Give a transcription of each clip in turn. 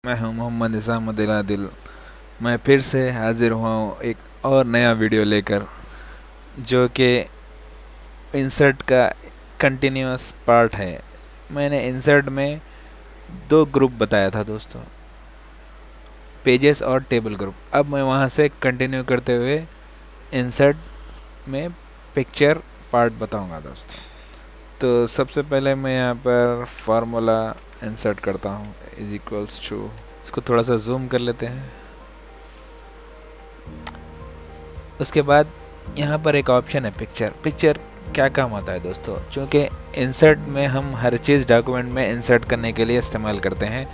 मैं हूं मोहम्मद निज़ामुद्दीन आदिल। मैं फिर से हाज़िर हुआ हूँ एक और नया वीडियो लेकर, जो कि इंसर्ट का कंटिन्यूअस पार्ट है। मैंने इंसर्ट में दो ग्रुप बताया था दोस्तों, पेजेस और टेबल ग्रुप। अब मैं वहाँ से कंटिन्यू करते हुए इंसर्ट में पिक्चर पार्ट बताऊँगा दोस्तों। तो सबसे पहले मैं यहाँ पर फार्मूला इंसर्ट करता हूँ, इज इक्वल्स टू, इसको थोड़ा सा जूम कर लेते हैं। उसके बाद यहाँ पर एक ऑप्शन है पिक्चर। पिक्चर क्या काम आता है दोस्तों? क्योंकि इंसर्ट में हम हर चीज़ डॉक्यूमेंट में इंसर्ट करने के लिए इस्तेमाल करते हैं,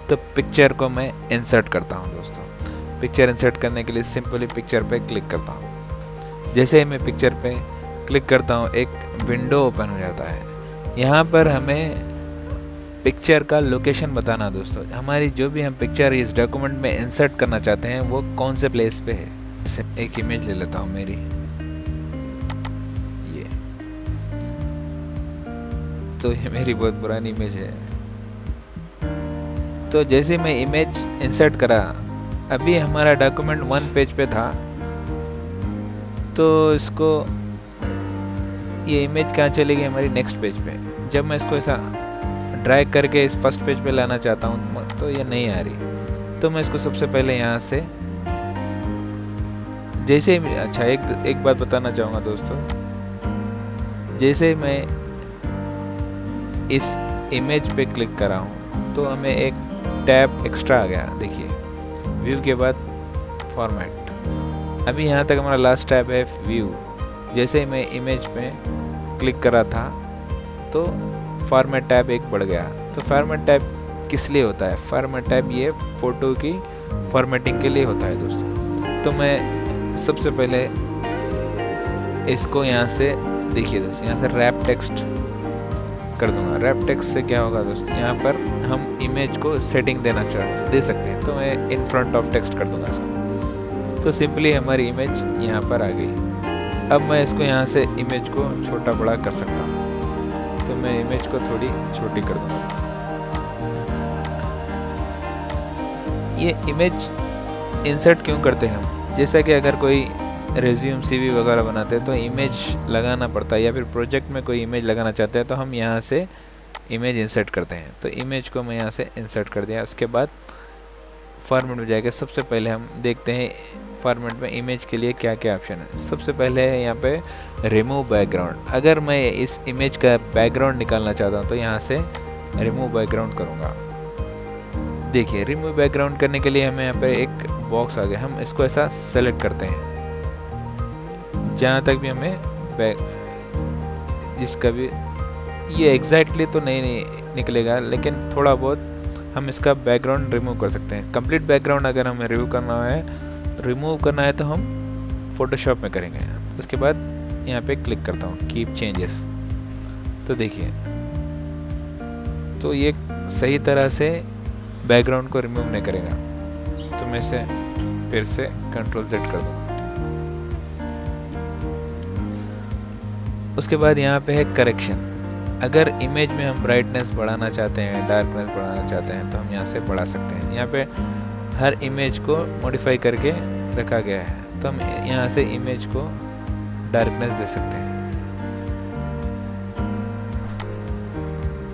तो पिक्चर को मैं इंसर्ट करता हूँ दोस्तों। पिक्चर इंसर्ट करने के लिए सिंपली पिक्चर पे क्लिक करता हूँ। जैसे ही मैं पिक्चर पे क्लिक करता हूँ, एक विंडो ओपन हो जाता है। यहाँ पर हमें पिक्चर का लोकेशन बताना दोस्तों। हमारी जो भी हम पिक्चर इस डॉक्यूमेंट में इंसर्ट करना चाहते हैं वो कौन से प्लेस पे है। एक इमेज ले लेता हूँ मेरी, ये तो ये मेरी बहुत पुरानी इमेज है। तो जैसे मैं इमेज इंसर्ट करा, अभी हमारा डॉक्यूमेंट 1 पेज पे था, तो इसको ये इमेज कहाँ चली गई? हमारी नेक्स्ट पेज पे। जब मैं इसको ऐसा ड्रैग करके इस फर्स्ट पेज पे लाना चाहता हूँ तो ये नहीं आ रही। तो मैं इसको सबसे पहले यहाँ से जैसे अच्छा एक बात बताना चाहूँगा दोस्तों, जैसे मैं इस इमेज पे क्लिक करा हूँ तो हमें एक टैब एक्स्ट्रा आ गया। देखिए, व्यू के बाद फॉर्मेट। अभी यहाँ तक हमारा लास्ट टैब है व्यू। जैसे ही मैं इमेज पे क्लिक करा था तो फॉर्मेट टैब एक बढ़ गया। तो फॉर्मेट टैब किस लिए होता है? फॉर्मेट टैब ये फ़ोटो की फॉर्मेटिंग के लिए होता है दोस्तों। तो मैं सबसे पहले इसको यहाँ से देखिए दोस्तों, यहाँ से रैप टेक्स्ट कर दूंगा। रैप टेक्स्ट से क्या होगा दोस्तों, यहाँ पर हम इमेज को सेटिंग दे सकते हैं। तो मैं इन फ्रंट ऑफ टेक्स्ट कर दूंगा इसको। तो सिंपली हमारी इमेज यहाँ पर आ गई। अब मैं इसको यहाँ से इमेज को छोटा बड़ा कर सकता हूँ। तो मैं इमेज को थोड़ी छोटी कर दूंगा। ये इमेज इंसर्ट क्यों करते हैं हम? जैसा कि अगर कोई रेज्यूम सीवी वगैरह बनाते हैं तो इमेज लगाना पड़ता है, या फिर प्रोजेक्ट में कोई इमेज लगाना चाहते हैं तो हम यहाँ से इमेज इंसर्ट करते हैं। तो इमेज को मैं यहाँ से इंसर्ट कर दिया। उसके बाद फॉर्मेट में जाएगा। सबसे पहले हम देखते हैं फॉर्मेट में इमेज के लिए क्या क्या ऑप्शन है। सबसे पहले है यहाँ पे रिमूव बैकग्राउंड। अगर मैं इस इमेज का बैकग्राउंड निकालना चाहता हूँ तो यहाँ से रिमूव बैकग्राउंड करूँगा। देखिए, रिमूव बैकग्राउंड करने के लिए हमें यहाँ पे एक बॉक्स आ गया। हम इसको ऐसा सेलेक्ट करते हैं, जहाँ तक भी हमें जिसका भी ये एग्जैक्टली तो नहीं निकलेगा, लेकिन थोड़ा बहुत हम इसका बैकग्राउंड रिमूव कर सकते हैं। कंप्लीट बैकग्राउंड अगर हमें रिमूव करना है तो हम फोटोशॉप में करेंगे। उसके बाद यहाँ पे क्लिक करता हूँ कीप चेंजेस। तो देखिए, तो ये सही तरह से बैकग्राउंड को रिमूव नहीं करेगा। तो मैं इसे फिर से Ctrl Z कर दूँगा। उसके बाद यहाँ पे है करेक्शन। अगर इमेज में हम ब्राइटनेस बढ़ाना चाहते हैं, डार्कनेस बढ़ाना चाहते हैं, तो हम यहाँ से बढ़ा सकते हैं। यहाँ पे हर इमेज को मॉडिफाई करके रखा गया है। तो हम यहाँ से इमेज को डार्कनेस दे सकते हैं।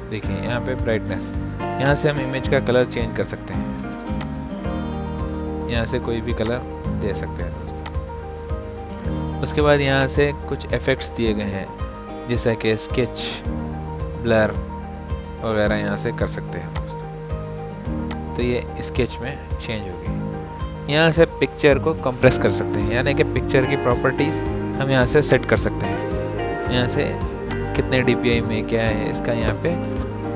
देखिए, यहाँ पे ब्राइटनेस, यहाँ से हम इमेज का कलर चेंज कर सकते हैं। यहाँ से कोई भी कलर दे सकते हैं दोस्तों। उसके बाद यहाँ से कुछ इफेक्ट्स दिए गए हैं, जैसा कि स्केच, ब्लर वगैरह यहाँ से कर सकते हैं दोस्तों। तो ये स्केच में चेंज होगी। यहाँ से पिक्चर को कंप्रेस कर सकते हैं, यानी कि पिक्चर की प्रॉपर्टीज़ हम यहाँ से सेट कर सकते हैं। यहाँ से कितने DPI में क्या है इसका, यहाँ पे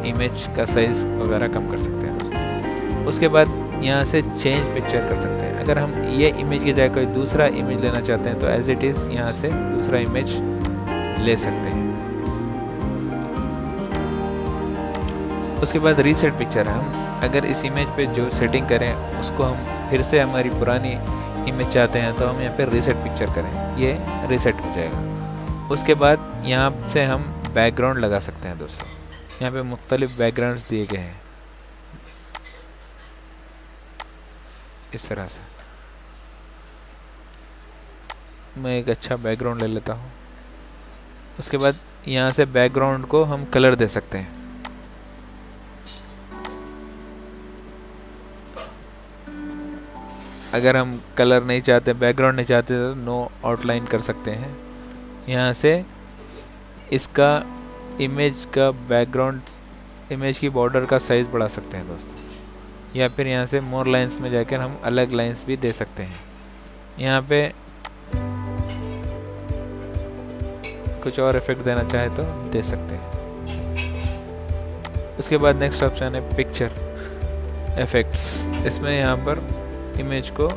इमेज का साइज़ वगैरह कम कर सकते हैं दोस्तों। उसके बाद यहाँ से चेंज पिक्चर कर सकते हैं। अगर हम ये इमेज की जगह कोई दूसरा इमेज लेना चाहते हैं तो एज इट इज़ यहाँ से दूसरा इमेज ले सकते हैं। उसके बाद रीसेट पिक्चर, हम अगर इस इमेज पे जो सेटिंग करें उसको हम फिर से हमारी पुरानी इमेज चाहते हैं तो हम यहाँ पे रीसेट पिक्चर करें, ये रीसेट हो जाएगा। उसके बाद यहाँ से हम बैकग्राउंड लगा सकते हैं दोस्तों। यहाँ पे मुख्तलिफ बैकग्राउंड्स दिए गए हैं। इस तरह से। मैं एक अच्छा बैकग्राउंड ले लेता हूँ। उसके बाद यहाँ से बैकग्राउंड को हम कलर दे सकते हैं। अगर हम कलर नहीं चाहते, बैकग्राउंड नहीं चाहते, तो नो आउटलाइन कर सकते हैं। यहाँ से इसका इमेज का बैकग्राउंड, इमेज की बॉर्डर का साइज़ बढ़ा सकते हैं दोस्तों। या फिर यहाँ से मोर लाइंस में जाकर हम अलग लाइंस भी दे सकते हैं। यहाँ पे कुछ और इफेक्ट देना चाहे तो दे सकते हैं। उसके बाद नेक्स्ट ऑप्शन है पिक्चर इफेक्ट्स। इसमें यहाँ पर इमेज को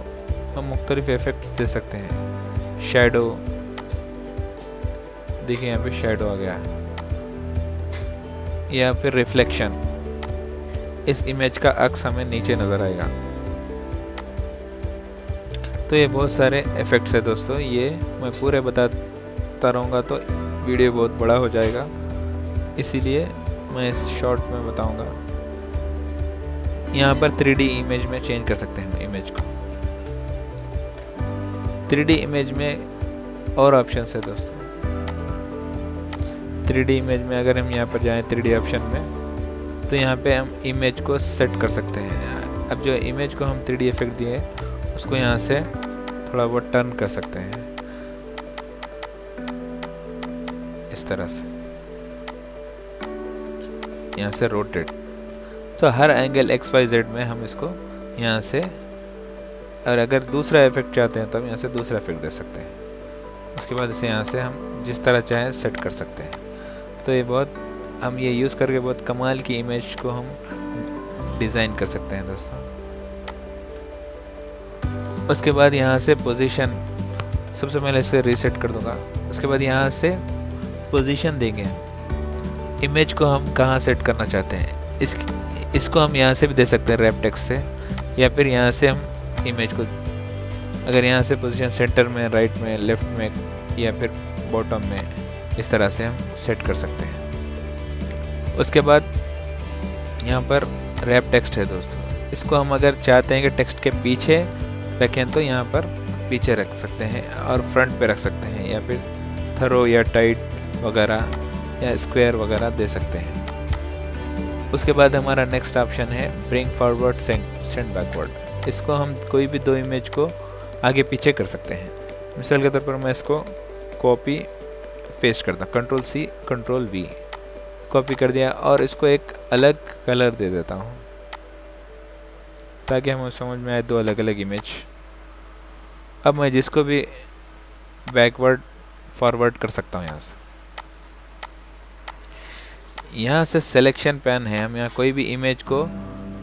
हम मुख्तलिफ इफेक्ट्स दे सकते हैं। शैडो, देखिए यहाँ पे शैडो आ गया। या फिर रिफ्लेक्शन, इस इमेज का अक्स हमें नीचे नज़र आएगा। तो ये बहुत सारे इफ़ेक्ट्स है दोस्तों। ये मैं पूरे बताता रहूँगा तो वीडियो बहुत बड़ा हो जाएगा, इसीलिए मैं इस शॉर्ट में बताऊँगा। यहाँ पर 3D इमेज में चेंज कर सकते हैं इमेज को। 3D इमेज में और ऑप्शंस है दोस्तों। 3D इमेज में अगर हम यहाँ पर जाएं 3D ऑप्शन में, तो यहाँ पे हम इमेज को सेट कर सकते हैं। अब जो इमेज को हम 3D इफेक्ट दिए उसको यहाँ से थोड़ा बहुत टर्न कर सकते हैं इस तरह से, यहाँ से रोटेट। तो हर एंगल XYZ में हम इसको यहाँ से, और अगर दूसरा इफेक्ट चाहते हैं तो हम यहाँ से दूसरा इफेक्ट दे सकते हैं। उसके बाद इसे यहाँ से हम जिस तरह चाहें सेट कर सकते हैं। तो ये बहुत, हम ये यूज़ करके बहुत कमाल की इमेज को हम डिज़ाइन कर सकते हैं दोस्तों। उसके बाद यहाँ से पोजीशन, सबसे पहले इसे रीसेट कर दूंगा। उसके बाद यहाँ से पोजीशन देंगे, इमेज को हम कहाँ सेट करना चाहते हैं। इसको हम यहाँ से भी दे सकते हैं रैप टेक्स्ट से, या फिर यहाँ से हम इमेज को, अगर यहाँ से पोजीशन सेंटर में, राइट में, लेफ्ट में, या फिर बॉटम में, इस तरह से हम सेट कर सकते हैं। उसके बाद यहाँ पर रैप टेक्स्ट है दोस्तों। इसको हम अगर चाहते हैं कि टेक्स्ट के पीछे रखें तो यहाँ पर पीछे रख सकते हैं और फ्रंट पे रख सकते हैं, या फिर थरो या टाइट वगैरह या स्क्वायर वगैरह दे सकते हैं। उसके बाद हमारा नेक्स्ट ऑप्शन है ब्रिंग फॉरवर्ड सेंड बैकवर्ड। इसको हम कोई भी दो इमेज को आगे पीछे कर सकते हैं। मिसाल के तौर पर मैं इसको कॉपी पेस्ट करता हूँ, Ctrl+C Ctrl+V, कॉपी कर दिया और इसको एक अलग कलर दे देता हूँ ताकि हमें समझ में आए दो अलग अलग इमेज। अब मैं जिसको भी बैकवर्ड फॉरवर्ड कर सकता हूँ यहाँ से सिलेक्शन पैन है, हम यहाँ कोई भी इमेज को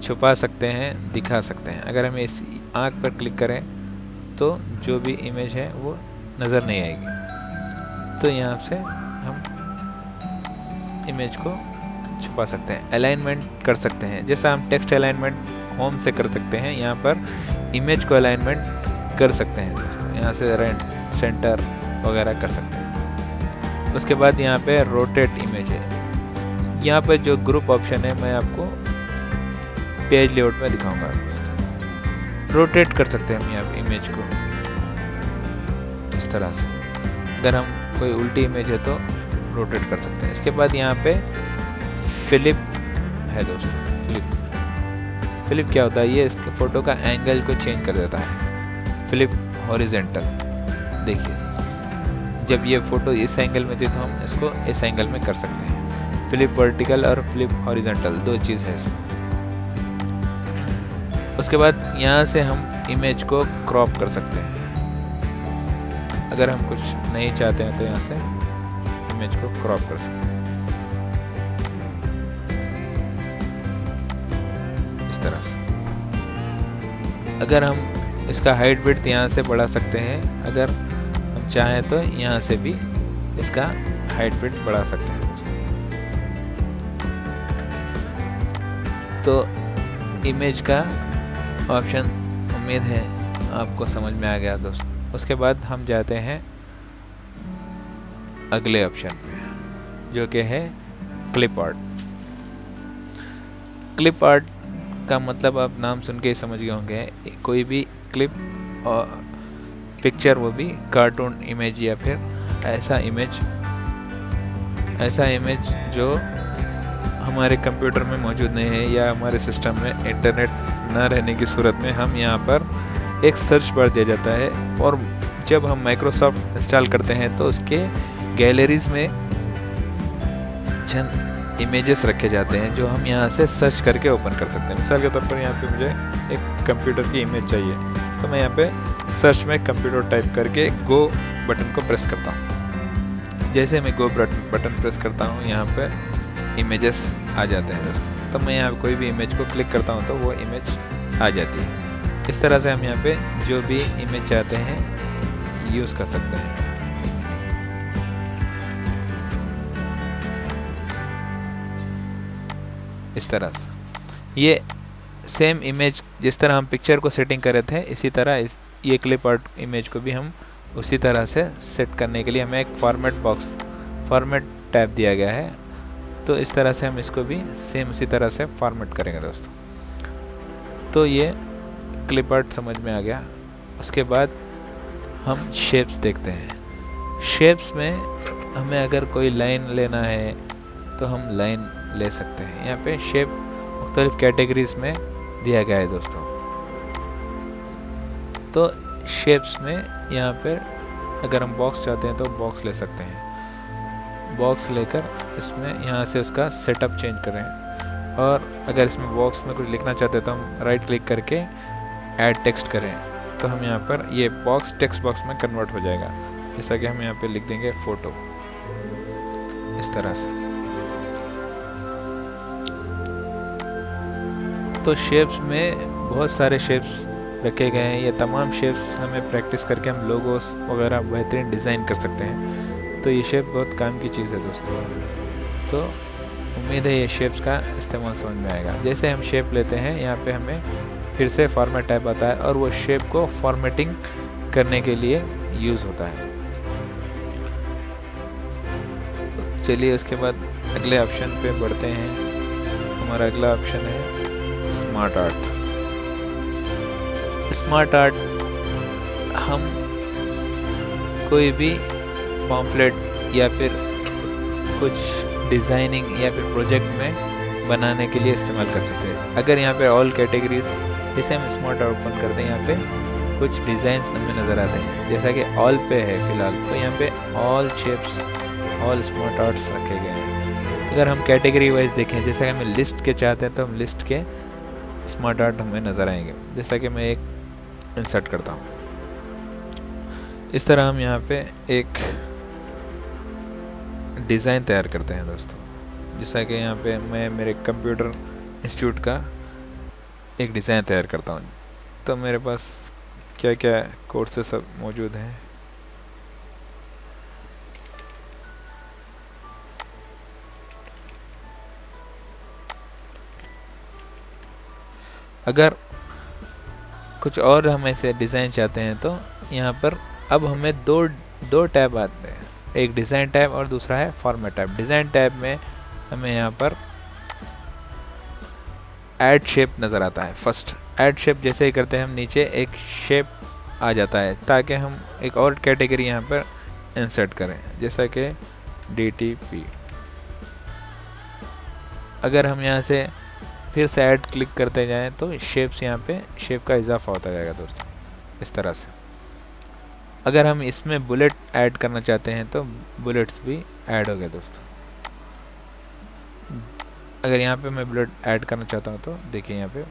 छुपा सकते हैं, दिखा सकते हैं। अगर हम इस आँख पर क्लिक करें तो जो भी इमेज है वो नज़र नहीं आएगी। तो यहाँ से हम इमेज को छुपा सकते हैं, अलाइनमेंट कर सकते हैं। जैसा हम टेक्स्ट अलाइनमेंट होम से कर सकते हैं, यहाँ पर इमेज को अलाइनमेंट कर सकते हैं दोस्तों। यहाँ से राइट सेंटर वगैरह कर सकते हैं। उसके बाद यहाँ पे रोटेट इमेज है। यहाँ पर जो ग्रुप ऑप्शन है मैं आपको पेज लेआउट में दिखाऊंगा। रोटेट कर सकते हैं हम यहाँ पे इमेज को इस तरह से। अगर हम कोई उल्टी इमेज है तो रोटेट कर सकते हैं। इसके बाद यहाँ पे फ्लिप है दोस्तों। फ्लिप क्या होता है, ये इसके फ़ोटो का एंगल को चेंज कर देता है। फ्लिप हॉरिजेंटल, देखिए जब ये फ़ोटो इस एंगल में थी तो हम इसको इस एंगल में कर सकते हैं। फ्लिप वर्टिकल और फ्लिप हॉरिजॉन्टल दो चीज़ है इसमें। उसके बाद यहाँ से हम इमेज को क्रॉप कर सकते हैं। अगर हम कुछ नहीं चाहते हैं तो यहाँ से इमेज को क्रॉप कर सकते हैं इस तरह से। अगर हम इसका हाइट विड्थ यहाँ से बढ़ा सकते हैं, अगर हम चाहें तो यहाँ से भी इसका हाइट विड्थ बढ़ा सकते हैं दोस्तों। तो इमेज का ऑप्शन उम्मीद है आपको समझ में आ गया दोस्तों। उसके बाद हम जाते हैं अगले ऑप्शन पे, जो कि है क्लिप आर्ट। क्लिप आर्ट का मतलब आप नाम सुन के ही समझ गए होंगे, कोई भी क्लिप और पिक्चर, वो भी कार्टून इमेज या फिर ऐसा इमेज जो हमारे कंप्यूटर में मौजूद नहीं है या हमारे सिस्टम में इंटरनेट न रहने की सूरत में हम यहाँ पर एक सर्च बार दिया जाता है, और जब हम माइक्रोसॉफ्ट इंस्टॉल करते हैं तो उसके गैलरीज में चंद इमेजेस रखे जाते हैं जो हम यहाँ से सर्च करके ओपन कर सकते हैं। मिसाल के तौर पर यहाँ पे मुझे एक कंप्यूटर की इमेज चाहिए, तो मैं यहाँ पे सर्च में कंप्यूटर टाइप करके गो बटन को प्रेस करता हूँ। जैसे मैं गो बटन प्रेस करता हूँ, यहाँ पे इमेजेस आ जाते हैं दोस्तों। तो मैं यहाँ कोई भी इमेज को क्लिक करता हूँ तो वो इमेज आ जाती है। इस तरह से हम यहाँ पे जो भी इमेज चाहते हैं यूज़ कर सकते हैं। इस तरह से ये सेम इमेज, जिस तरह हम पिक्चर को सेटिंग कर रहे थे, इसी तरह ये क्लिप आर्ट इमेज को भी हम उसी तरह से सेट करने के लिए हमें एक फॉर्मेट टैब दिया गया है। तो इस तरह से हम इसको भी सेम उसी तरह से फॉर्मेट करेंगे दोस्तों। तो ये क्लिप आर्ट समझ में आ गया। उसके बाद हम शेप्स देखते हैं। शेप्स में हमें अगर कोई लाइन लेना है तो हम लाइन ले सकते हैं। यहाँ पे शेप मुख्तलिफ कैटेगरीज में दिया गया है दोस्तों। तो शेप्स में यहाँ पे अगर हम बॉक्स चाहते हैं तो बॉक्स ले सकते हैं। बॉक्स लेकर इसमें यहाँ से उसका सेटअप चेंज करें, और अगर इसमें बॉक्स में कुछ लिखना चाहते हैं तो हम राइट क्लिक करके ऐड टेक्स्ट करें, तो हम यहाँ पर ये बॉक्स टेक्स्ट बॉक्स में कन्वर्ट हो जाएगा। जैसा कि हम यहाँ पे लिख देंगे फ़ोटो, इस तरह से। तो शेप्स में बहुत सारे शेप्स रखे गए हैं। ये तमाम शेप्स हमें प्रैक्टिस करके हम लोगोस वगैरह बेहतरीन डिज़ाइन कर सकते हैं। तो ये शेप बहुत काम की चीज़ है दोस्तों। तो उम्मीद है ये शेप्स का इस्तेमाल समझ में आएगा। जैसे हम शेप लेते हैं, यहाँ पे हमें फिर से फॉर्मेट टैब आता है और वो शेप को फॉर्मेटिंग करने के लिए यूज़ होता है। चलिए उसके बाद अगले ऑप्शन पे बढ़ते हैं। हमारा अगला ऑप्शन है स्मार्ट आर्ट। स्मार्ट आर्ट हम कोई भी पॉम्फलेट या फिर कुछ डिज़ाइनिंग या फिर प्रोजेक्ट में बनाने के लिए इस्तेमाल कर सकते हैं। अगर यहाँ पे ऑल कैटेगरीज, जैसे हम स्मार्ट आर्ट ओपन करते हैं, यहाँ पे कुछ डिज़ाइंस हमें नज़र आते हैं। जैसा कि ऑल पे है फ़िलहाल, तो यहाँ पे all shapes, all smart arts रखे गए हैं। अगर हम कैटेगरी वाइज देखें, जैसा कि हमें लिस्ट के चाहते हैं तो हम लिस्ट के स्मार्ट आर्ट हमें नज़र आएंगे। जैसा कि मैं एक इंसर्ट करता हूँ, इस तरह हम यहाँ पे एक डिज़ाइन तैयार करते हैं दोस्तों। जैसा कि यहाँ पे मैं मेरे कंप्यूटर इंस्टीट्यूट का एक डिज़ाइन तैयार करता हूँ। तो मेरे पास क्या क्या कोर्सेस सब मौजूद हैं। अगर कुछ और हम ऐसे डिज़ाइन चाहते हैं तो यहाँ पर अब हमें दो टैब आते हैं, एक डिज़ाइन टैब और दूसरा है फॉर्मेट टैब। डिज़ाइन टैब में हमें यहाँ पर ऐड शेप नज़र आता है। फर्स्ट ऐड शेप जैसे ही करते हैं हम, नीचे एक शेप आ जाता है ताकि हम एक और कैटेगरी यहाँ पर इंसर्ट करें, जैसा कि DTP। अगर हम यहाँ से फिर से ऐड क्लिक करते जाएं तो शेप्स, यहाँ पे शेप का इजाफा होता जाएगा दोस्तों, इस तरह से। अगर हम इसमें बुलेट ऐड करना चाहते हैं तो बुलेट्स भी ऐड हो गए दोस्तों। अगर यहाँ पे मैं बुलेट ऐड करना चाहता हूँ तो देखिए यहाँ पे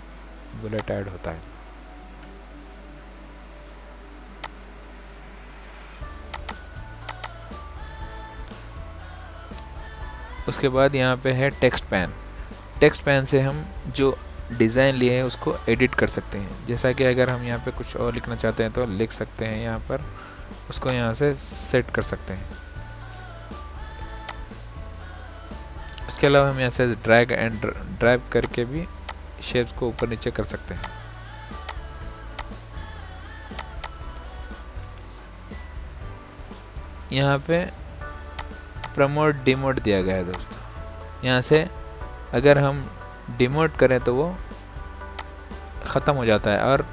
बुलेट ऐड होता है। उसके बाद यहाँ पे है टेक्स्ट पैन। टेक्स्ट पैन से हम जो डिज़ाइन लिए हैं उसको एडिट कर सकते हैं। जैसा कि अगर हम यहाँ पे कुछ और लिखना चाहते हैं तो लिख सकते हैं, यहाँ पर उसको यहाँ से सेट कर सकते हैं। उसके अलावा हम यहाँ से ड्रैग एंड ड्रैग करके भी शेप्स को ऊपर नीचे कर सकते हैं। यहाँ पे प्रमोट डिमोट दिया गया है दोस्तों। यहाँ से अगर हम डिमोट करें तो वो ख़त्म हो जाता है। और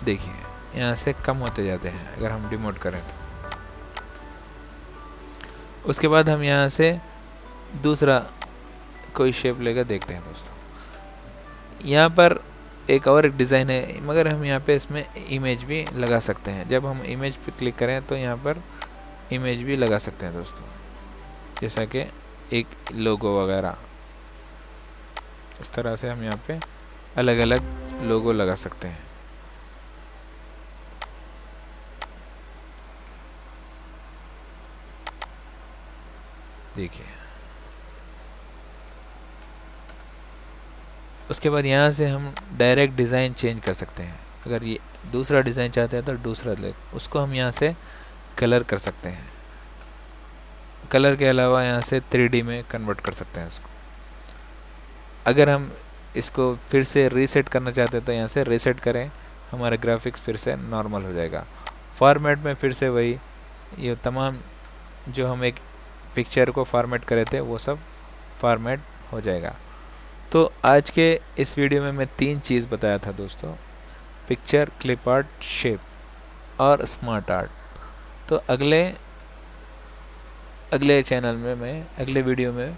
देखिए यहाँ से कम होते जाते हैं अगर हम डिमोट करें तो। उसके बाद हम यहाँ से दूसरा कोई शेप लेकर देखते हैं दोस्तों। यहाँ पर एक और एक डिज़ाइन है, मगर हम यहाँ पे इसमें इमेज भी लगा सकते हैं। जब हम इमेज पे क्लिक करें तो यहाँ पर इमेज भी लगा सकते हैं दोस्तों, जैसा कि एक लोगो वगैरह। इस तरह से हम यहाँ पे अलग अलग लोगो लगा सकते हैं। देखिए उसके बाद यहाँ से हम डायरेक्ट डिज़ाइन चेंज कर सकते हैं। अगर ये दूसरा डिज़ाइन चाहते हैं तो दूसरा उसको हम यहाँ से कलर कर सकते हैं। कलर के अलावा यहाँ से 3D में कन्वर्ट कर सकते हैं उसको। अगर हम इसको फिर से रीसेट करना चाहते हैं तो यहाँ से रीसेट करें, हमारा ग्राफिक्स फिर से नॉर्मल हो जाएगा। फॉर्मेट में फिर से वही, ये तमाम जो हम एक पिक्चर को फॉर्मेट करे थे वो सब फॉर्मेट हो जाएगा। तो आज के इस वीडियो में मैं 3 चीज़ बताया था दोस्तों, पिक्चर, क्लिप आर्ट, शेप और स्मार्ट आर्ट। तो अगले चैनल में मैं अगले वीडियो में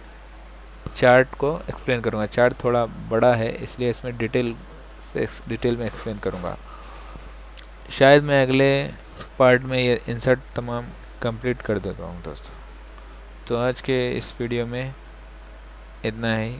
चार्ट को एक्सप्लेन करूँगा। चार्ट थोड़ा बड़ा है इसलिए इसमें डिटेल में एक्सप्लेन करूँगा। शायद मैं अगले पार्ट में ये इंसर्ट तमाम कंप्लीट कर देता हूँ दोस्तों। तो आज के इस वीडियो में इतना ही।